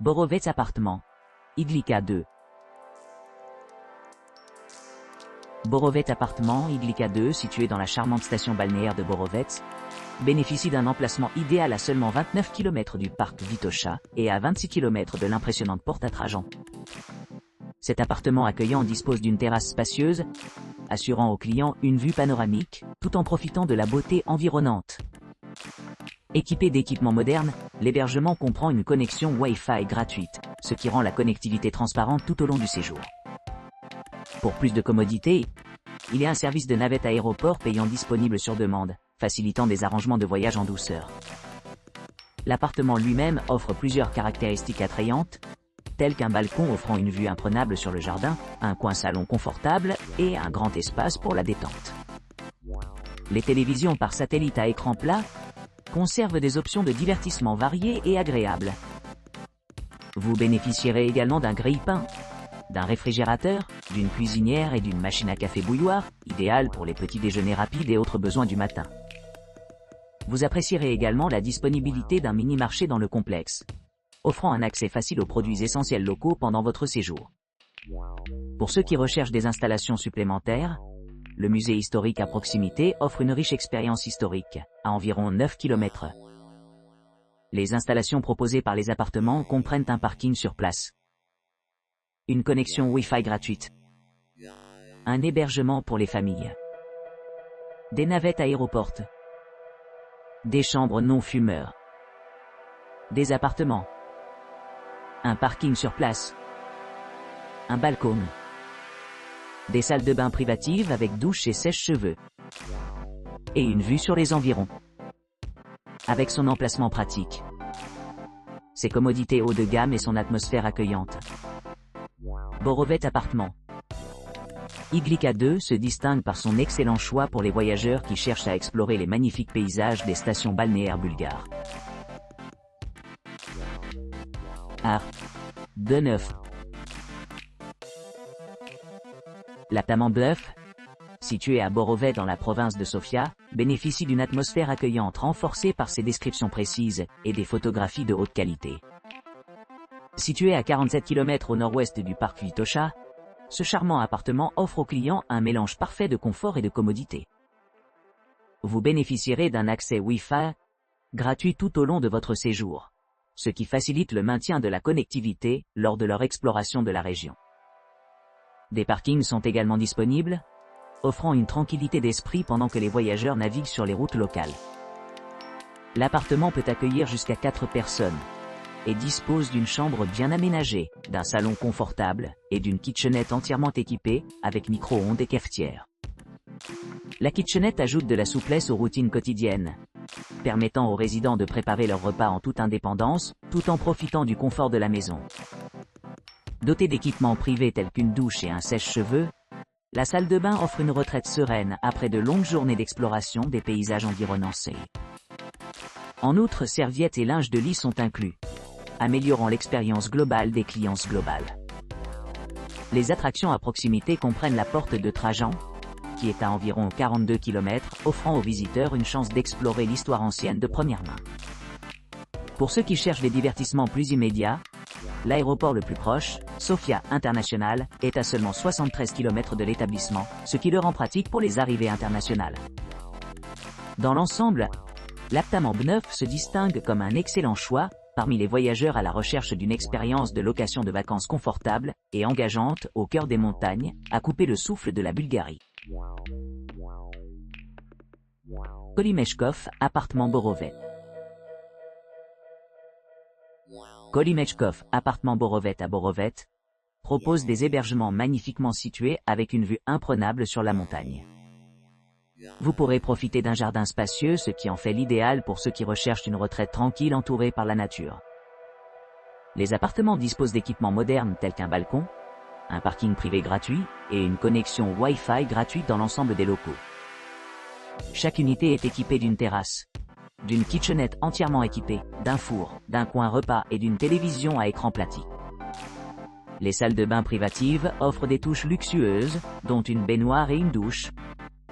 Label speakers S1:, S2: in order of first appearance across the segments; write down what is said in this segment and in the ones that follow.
S1: Borovets Appartement. Iglika 2. Borovets Appartement, Iglika 2, situé dans la charmante station balnéaire de Borovets, bénéficie d'un emplacement idéal à seulement 29 km du parc Vitosha et à 26 km de l'impressionnante porte à Trajan. Cet appartement accueillant dispose d'une terrasse spacieuse, assurant aux clients une vue panoramique, tout en profitant de la beauté environnante. Équipé d'équipements modernes, l'hébergement comprend une connexion Wi-Fi gratuite, ce qui rend la connectivité transparente tout au long du séjour. Pour plus de commodité, il y a un service de navette aéroport payant disponible sur demande, facilitant des arrangements de voyage en douceur. L'appartement lui-même offre plusieurs caractéristiques attrayantes, telles qu'un balcon offrant une vue imprenable sur le jardin, un coin salon confortable et un grand espace pour la détente. Les télévisions par satellite à écran plat conservent des options de divertissement variées et agréables. Vous bénéficierez également d'un grille-pain, d'un réfrigérateur, d'une cuisinière et d'une machine à café bouilloire, idéale pour les petits déjeuners rapides et autres besoins du matin. Vous apprécierez également la disponibilité d'un mini-marché dans le complexe, offrant un accès facile aux produits essentiels locaux pendant votre séjour. Pour ceux qui recherchent des installations supplémentaires, le musée historique à proximité offre une riche expérience historique, à environ 9 km. Les installations proposées par les appartements comprennent un parking sur place, une connexion Wi-Fi gratuite, un hébergement pour les familles, des navettes aéroportes, des chambres non fumeurs, des appartements, un parking sur place, un balcon, des salles de bain privatives avec douche et sèche-cheveux, et une vue sur les environs. Avec son emplacement pratique, ses commodités haut de gamme et son atmosphère accueillante, Borovets Appartement. Iglika 2 se distingue par son excellent choix pour les voyageurs qui cherchent à explorer les magnifiques paysages des stations balnéaires bulgares. De neuf. L'appartement Bluff, situé à Borovets dans la province de Sofia, bénéficie d'une atmosphère accueillante renforcée par ses descriptions précises et des photographies de haute qualité. Situé à 47 km au nord-ouest du parc Vitosha, ce charmant appartement offre aux clients un mélange parfait de confort et de commodité. Vous bénéficierez d'un accès Wi-Fi gratuit tout au long de votre séjour, ce qui facilite le maintien de la connectivité lors de leur exploration de la région. Des parkings sont également disponibles, offrant une tranquillité d'esprit pendant que les voyageurs naviguent sur les routes locales. L'appartement peut accueillir jusqu'à 4 personnes et dispose d'une chambre bien aménagée, d'un salon confortable et d'une kitchenette entièrement équipée avec micro-ondes et cafetière. La kitchenette ajoute de la souplesse aux routines quotidiennes, permettant aux résidents de préparer leurs repas en toute indépendance, tout en profitant du confort de la maison. Dotée d'équipements privés tels qu'une douche et un sèche-cheveux, la salle de bain offre une retraite sereine après de longues journées d'exploration des paysages environnants. En outre, serviettes et linge de lit sont inclus, améliorant l'expérience globale des clients globales. Les attractions à proximité comprennent la porte de Trajan, qui est à environ 42 km, offrant aux visiteurs une chance d'explorer l'histoire ancienne de première main. Pour ceux qui cherchent des divertissements plus immédiats, l'aéroport le plus proche, Sofia International, est à seulement 73 km de l'établissement, ce qui le rend pratique pour les arrivées internationales. Dans l'ensemble, l'appartement Bneuf se distingue comme un excellent choix parmi les voyageurs à la recherche d'une expérience de location de vacances confortable et engageante au cœur des montagnes, à couper le souffle de la Bulgarie. Kolimechkov, appartement Borovets. Kolimechkov, appartement Borovets à Borovets, propose des hébergements magnifiquement situés avec une vue imprenable sur la montagne. Vous pourrez profiter d'un jardin spacieux, ce qui en fait l'idéal pour ceux qui recherchent une retraite tranquille entourée par la nature. Les appartements disposent d'équipements modernes tels qu'un balcon, un parking privé gratuit et une connexion Wi-Fi gratuite dans l'ensemble des locaux. Chaque unité est équipée d'une terrasse, d'une kitchenette entièrement équipée, d'un four, d'un coin repas et d'une télévision à écran plati. Les salles de bain privatives offrent des touches luxueuses, dont une baignoire et une douche,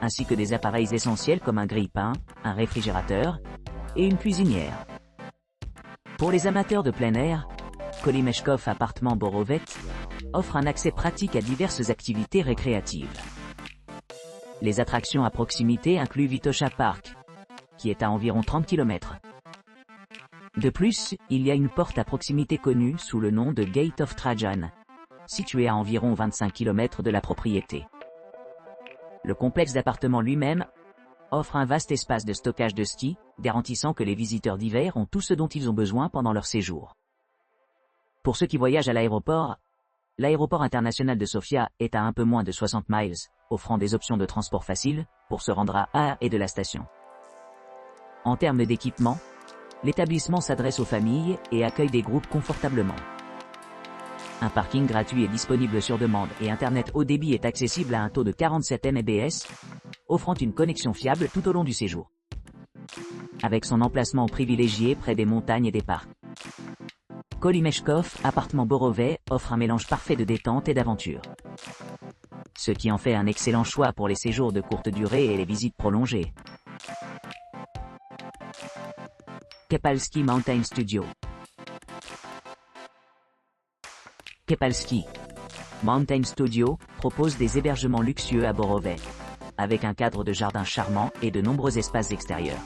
S1: ainsi que des appareils essentiels comme un grille-pain, un réfrigérateur et une cuisinière. Pour les amateurs de plein air, Kolimeshkov Appartement Borovets offre un accès pratique à diverses activités récréatives. Les attractions à proximité incluent Vitosha Park, qui est à environ 30 km. De plus, il y a une porte à proximité connue sous le nom de Gate of Trajan, située à environ 25 km de la propriété. Le complexe d'appartements lui-même offre un vaste espace de stockage de ski, garantissant que les visiteurs d'hiver ont tout ce dont ils ont besoin pendant leur séjour. Pour ceux qui voyagent à l'aéroport international de Sofia est à un peu moins de 60 miles, offrant des options de transport faciles pour se rendre à et de la station. En termes d'équipement, l'établissement s'adresse aux familles et accueille des groupes confortablement. Un parking gratuit est disponible sur demande et Internet haut débit est accessible à un taux de 47 Mbps, offrant une connexion fiable tout au long du séjour. Avec son emplacement privilégié près des montagnes et des parcs, Kolimeshkov Appartement Borovets offre un mélange parfait de détente et d'aventure, ce qui en fait un excellent choix pour les séjours de courte durée et les visites prolongées. Kepalski Mountain Studio. Kepalski Mountain Studio propose des hébergements luxueux à Borovets, avec un cadre de jardin charmant et de nombreux espaces extérieurs.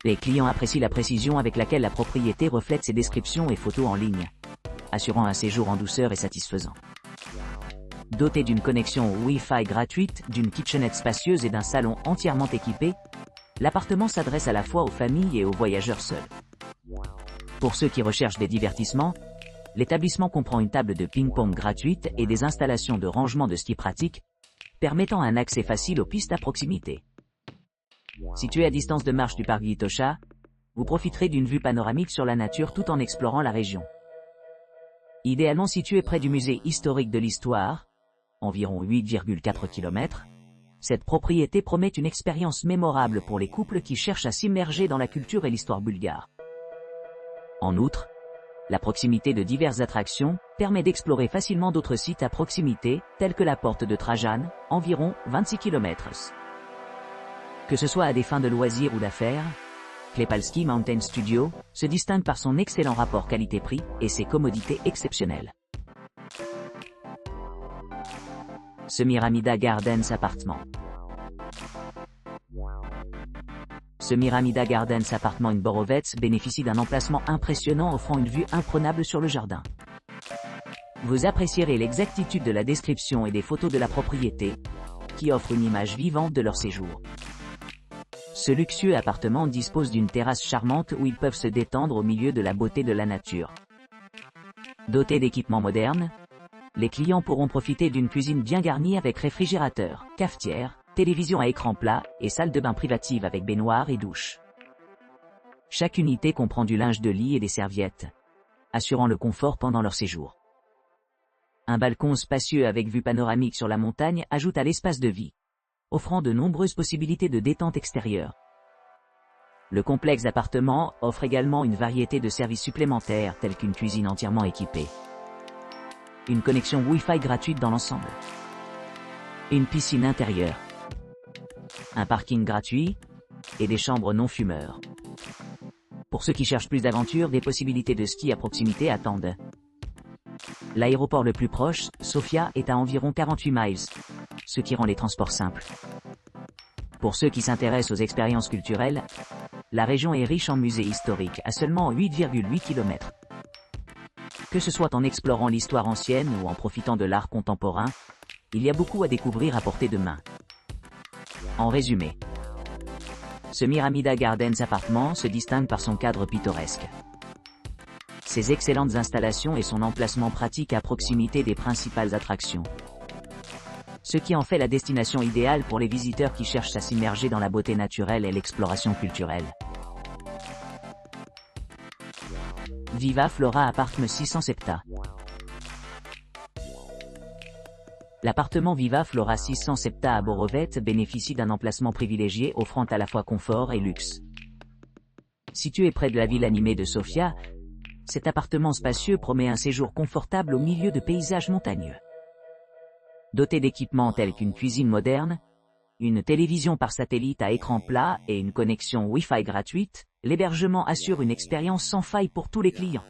S1: Les clients apprécient la précision avec laquelle la propriété reflète ses descriptions et photos en ligne, assurant un séjour en douceur et satisfaisant. Doté d'une connexion Wi-Fi gratuite, d'une kitchenette spacieuse et d'un salon entièrement équipé, l'appartement s'adresse à la fois aux familles et aux voyageurs seuls. Pour ceux qui recherchent des divertissements, l'établissement comprend une table de ping-pong gratuite et des installations de rangement de ski pratique, permettant un accès facile aux pistes à proximité. Situé à distance de marche du parc Vitosha, vous profiterez d'une vue panoramique sur la nature tout en explorant la région. Idéalement situé près du musée historique de l'histoire, environ 8,4 km, cette propriété promet une expérience mémorable pour les couples qui cherchent à s'immerger dans la culture et l'histoire bulgare. En outre, la proximité de diverses attractions permet d'explorer facilement d'autres sites à proximité, tels que la porte de Trajan, environ 26 km. Que ce soit à des fins de loisirs ou d'affaires, Kepalski Mountain Studio se distingue par son excellent rapport qualité-prix et ses commodités exceptionnelles. Semiramida Gardens Appartement. Semiramida Gardens Appartement in Borovets bénéficie d'un emplacement impressionnant offrant une vue imprenable sur le jardin. Vous apprécierez l'exactitude de la description et des photos de la propriété, qui offrent une image vivante de leur séjour. Ce luxueux appartement dispose d'une terrasse charmante où ils peuvent se détendre au milieu de la beauté de la nature. Doté d'équipements modernes, les clients pourront profiter d'une cuisine bien garnie avec réfrigérateur, cafetière, télévision à écran plat et salle de bain privative avec baignoire et douche. Chaque unité comprend du linge de lit et des serviettes, assurant le confort pendant leur séjour. Un balcon spacieux avec vue panoramique sur la montagne ajoute à l'espace de vie, offrant de nombreuses possibilités de détente extérieure. Le complexe d'appartements offre également une variété de services supplémentaires tels qu'une cuisine entièrement équipée, une connexion Wi-Fi gratuite dans l'ensemble, une piscine intérieure, un parking gratuit et des chambres non fumeurs. Pour ceux qui cherchent plus d'aventure, des possibilités de ski à proximité attendent. L'aéroport le plus proche, Sofia, est à environ 48 miles, ce qui rend les transports simples. Pour ceux qui s'intéressent aux expériences culturelles, la région est riche en musées historiques à seulement 8,8 km. Que ce soit en explorant l'histoire ancienne ou en profitant de l'art contemporain, il y a beaucoup à découvrir à portée de main. En résumé, Semiramida Gardens Appartement se distingue par son cadre pittoresque, ses excellentes installations et son emplacement pratique à proximité des principales attractions, ce qui en fait la destination idéale pour les visiteurs qui cherchent à s'immerger dans la beauté naturelle et l'exploration culturelle. Viva Flora Appartement 600 Septa. L'appartement Viva Flora 600 Septa à Borovets bénéficie d'un emplacement privilégié offrant à la fois confort et luxe. Situé près de la ville animée de Sofia, cet appartement spacieux promet un séjour confortable au milieu de paysages montagneux. Doté d'équipements tels qu'une cuisine moderne, une télévision par satellite à écran plat et une connexion Wi-Fi gratuite, l'hébergement assure une expérience sans faille pour tous les clients.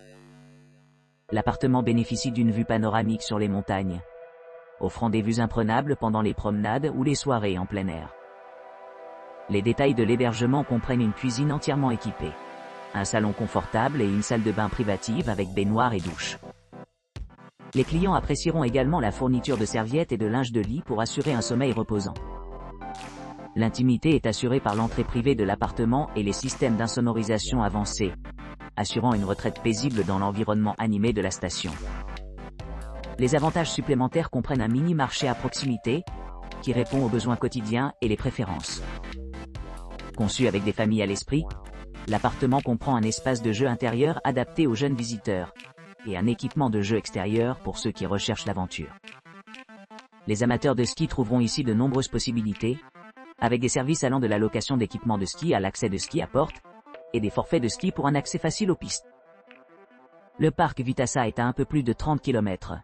S1: L'appartement bénéficie d'une vue panoramique sur les montagnes, offrant des vues imprenables pendant les promenades ou les soirées en plein air. Les détails de l'hébergement comprennent une cuisine entièrement équipée, un salon confortable et une salle de bain privative avec baignoire et douche. Les clients apprécieront également la fourniture de serviettes et de linge de lit pour assurer un sommeil reposant. L'intimité est assurée par l'entrée privée de l'appartement et les systèmes d'insonorisation avancés, assurant une retraite paisible dans l'environnement animé de la station. Les avantages supplémentaires comprennent un mini-marché à proximité, qui répond aux besoins quotidiens et les préférences. Conçu avec des familles à l'esprit, l'appartement comprend un espace de jeu intérieur adapté aux jeunes visiteurs, et un équipement de jeu extérieur pour ceux qui recherchent l'aventure. Les amateurs de ski trouveront ici de nombreuses possibilités, avec des services allant de la location d'équipements de ski à l'accès de ski à porte, et des forfaits de ski pour un accès facile aux pistes. Le parc Vitassa est à un peu plus de 30 km,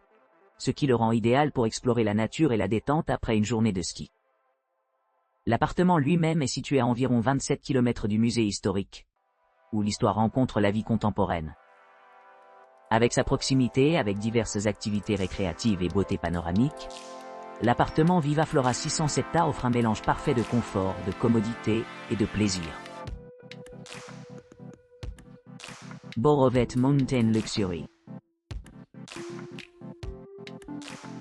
S1: ce qui le rend idéal pour explorer la nature et la détente après une journée de ski. L'appartement lui-même est situé à environ 27 km du musée historique, où l'histoire rencontre la vie contemporaine. Avec sa proximité avec diverses activités récréatives et beauté panoramique, l'appartement Viva Flora 607 offre un mélange parfait de confort, de commodité et de plaisir. Borovet Mountain Luxury.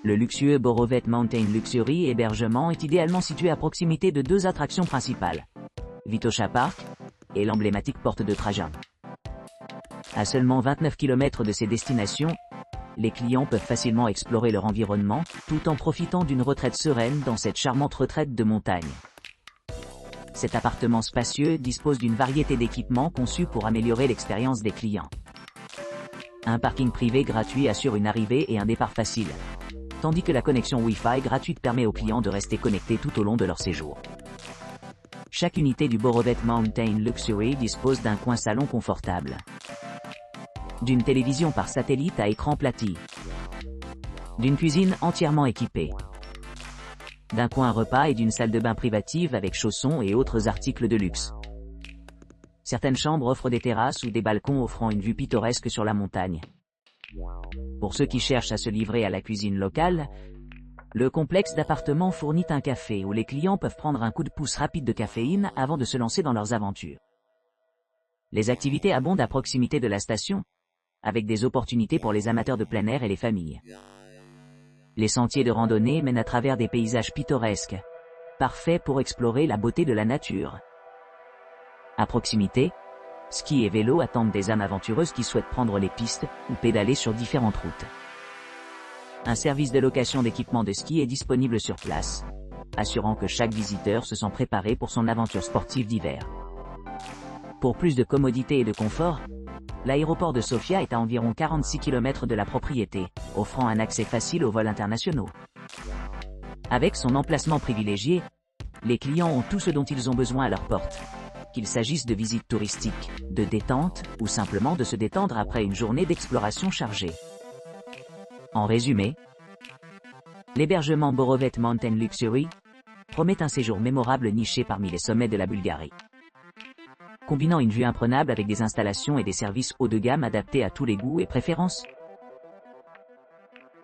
S1: Le luxueux Borovet Mountain Luxury hébergement est idéalement situé à proximité de deux attractions principales, Vitosha Park et l'emblématique Porte de Trajan. À seulement 29 km de ces destinations, les clients peuvent facilement explorer leur environnement, tout en profitant d'une retraite sereine dans cette charmante retraite de montagne. Cet appartement spacieux dispose d'une variété d'équipements conçus pour améliorer l'expérience des clients. Un parking privé gratuit assure une arrivée et un départ facile, tandis que la connexion Wi-Fi gratuite permet aux clients de rester connectés tout au long de leur séjour. Chaque unité du Borovet Mountain Luxury dispose d'un coin salon confortable, d'une télévision par satellite à écran plati, d'une cuisine entièrement équipée, d'un coin repas et d'une salle de bain privative avec chaussons et autres articles de luxe. Certaines chambres offrent des terrasses ou des balcons offrant une vue pittoresque sur la montagne. Pour ceux qui cherchent à se livrer à la cuisine locale, le complexe d'appartements fournit un café où les clients peuvent prendre un coup de pouce rapide de caféine avant de se lancer dans leurs aventures. Les activités abondent à proximité de la station, avec des opportunités pour les amateurs de plein air et les familles. Les sentiers de randonnée mènent à travers des paysages pittoresques, parfaits pour explorer la beauté de la nature. À proximité, ski et vélo attendent des âmes aventureuses qui souhaitent prendre les pistes ou pédaler sur différentes routes. Un service de location d'équipements de ski est disponible sur place, assurant que chaque visiteur se sent préparé pour son aventure sportive d'hiver. Pour plus de commodité et de confort, l'aéroport de Sofia est à environ 46 km de la propriété, offrant un accès facile aux vols internationaux. Avec son emplacement privilégié, les clients ont tout ce dont ils ont besoin à leur porte, qu'il s'agisse de visites touristiques, de détente, ou simplement de se détendre après une journée d'exploration chargée. En résumé, l'hébergement Borovet Mountain Luxury promet un séjour mémorable niché parmi les sommets de la Bulgarie. Combinant une vue imprenable avec des installations et des services haut de gamme adaptés à tous les goûts et préférences,